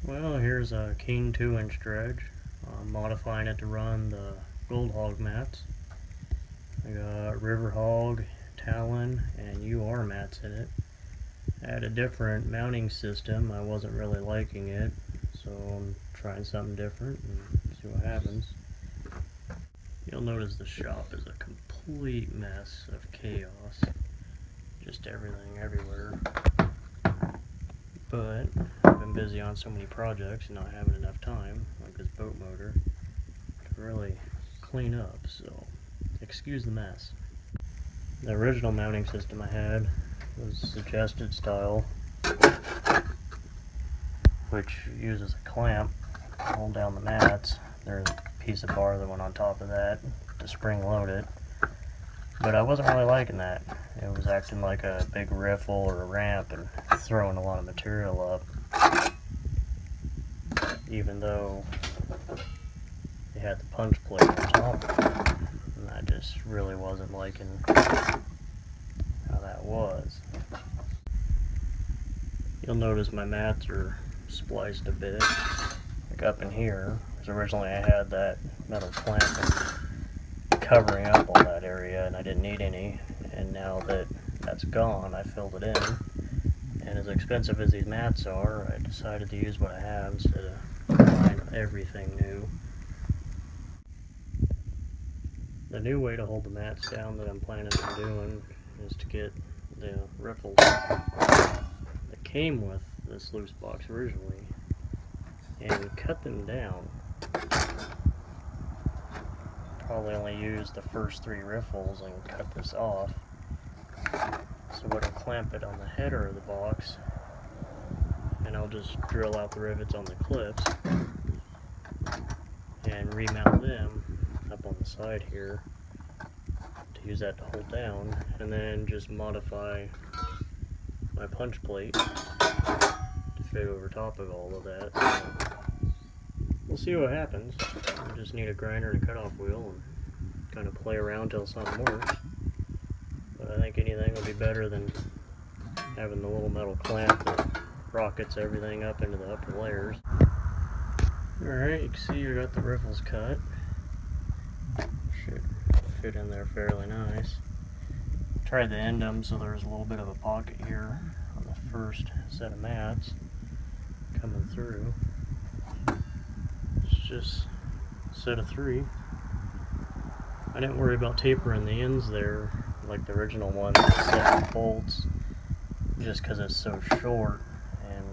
Well, here's a Keene 2-inch dredge. I'm modifying it to run the Gold Hog mats. I got River Hog, Talon, and UR mats in it. I had a different mounting system. I wasn't really liking it, so I'm trying something different and see what happens. You'll notice the shop is a complete mess of chaos. Just everything everywhere. But I've been busy on so many projects and not having enough time, like this boat motor, to really clean up, so excuse the mess. The original mounting system I had was suggested style, which uses a clamp to hold down the mats. There's a piece of bar that went on top of that to spring load it. But I wasn't really liking that. It was acting like a big riffle or a ramp and throwing a lot of material up. Even though it had the punch plate on top. And I just really wasn't liking how that was. You'll notice my mats are spliced a bit. Like up in here, because originally I had that metal clamp covering up all that area and I didn't need any, and now that that's gone I filled it in, and as expensive as these mats are, I decided to use what I have instead of buying everything new. The new way to hold the mats down that I'm planning on doing is to get the riffles that came with this loose box originally and cut them down. Probably only use the first 3 riffles and cut this off. So it'll clamp it on the header of the box, and I'll just drill out the rivets on the clips and remount them up on the side here to use that to hold down, and then just modify my punch plate to fit over top of all of that. So we'll see what happens. I just need a grinder and a cutoff wheel and kind of play around till something works. But I think anything will be better than having the little metal clamp that rockets everything up into the upper layers. Alright, you can see I got the riffles cut. Should fit in there fairly nice. Tried to end them so there's a little bit of a pocket here on the first set of mats coming through. It's just a set of 3. I didn't worry about tapering the ends there like the original one, set with bolts, just because it's so short, and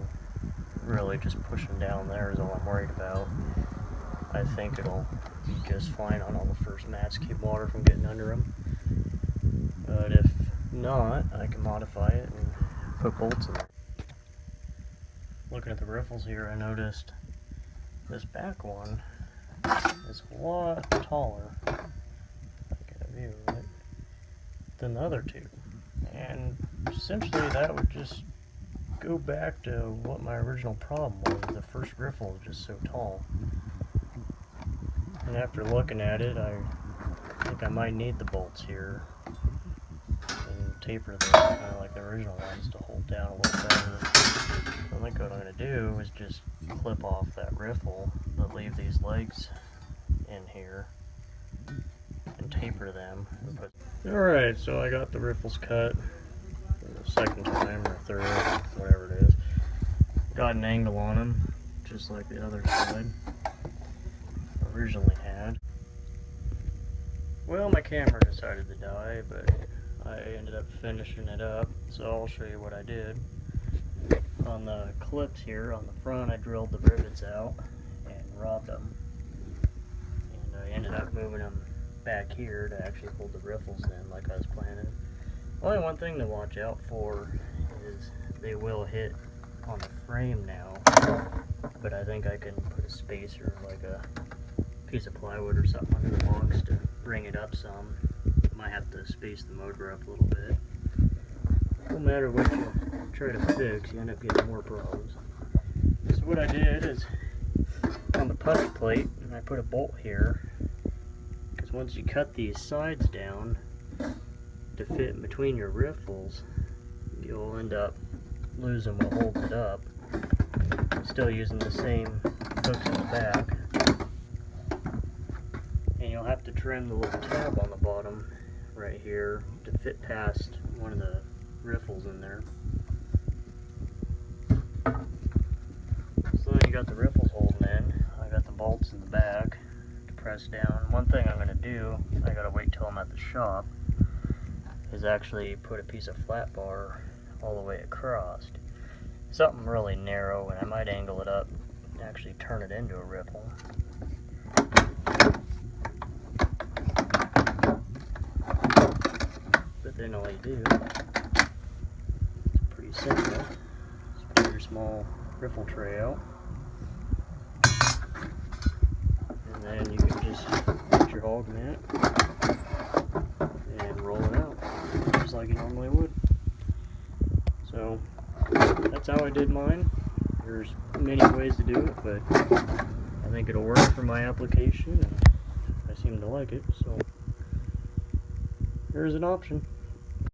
really just pushing down there is all I'm worried about. I think it'll be just fine on all the first mats, keep water from getting under them. But if not, I can modify it and put bolts in there. Looking at the riffles here, I noticed this back one is a lot taller, if I get a view of it, than the other 2. And essentially that would just go back to what my original problem was. The first riffle was just so tall. And after looking at it, I think I might need the bolts here and taper them kind of like the original ones to hold down a little better. I think what I'm going to do is just clip off that riffle, but leave these legs in here and taper them. Alright, so I got the riffles cut for the second time, or third, whatever it is. Got an angle on them, just like the other side originally had. Well, my camera decided to die, but I ended up finishing it up, so I'll show you what I did. On the clips here on the front, I drilled the rivets out and robbed them, and I ended up moving them back here to actually hold the riffles in like I was planning. Only one thing to watch out for is they will hit on the frame now, but I think I can put a spacer, like a piece of plywood or something under the box to bring it up some. Might have to space the motor up a little bit. No matter what you try to fix, you end up getting more problems. So what I did is, on the punch plate, and I put a bolt here, because once you cut these sides down to fit in between your riffles, you'll end up losing what holds it up. Instead still using the same hooks in the back. And you'll have to trim the little tab on the bottom right here to fit past one of the riffles in there. So then you got the riffles holding in. I got the bolts in the back to press down. One thing I'm going to do, I got to wait till I'm at the shop, is actually put a piece of flat bar all the way across. Something really narrow, and I might angle it up and actually turn it into a riffle. But then all you do, it's pretty simple. Just pull your small riffle tray out, and then you can just get your hog mat and roll it out just like you normally would. So that's how I did mine. There's many ways to do it, but I think it'll work for my application, and I seem to like it, so there's an option.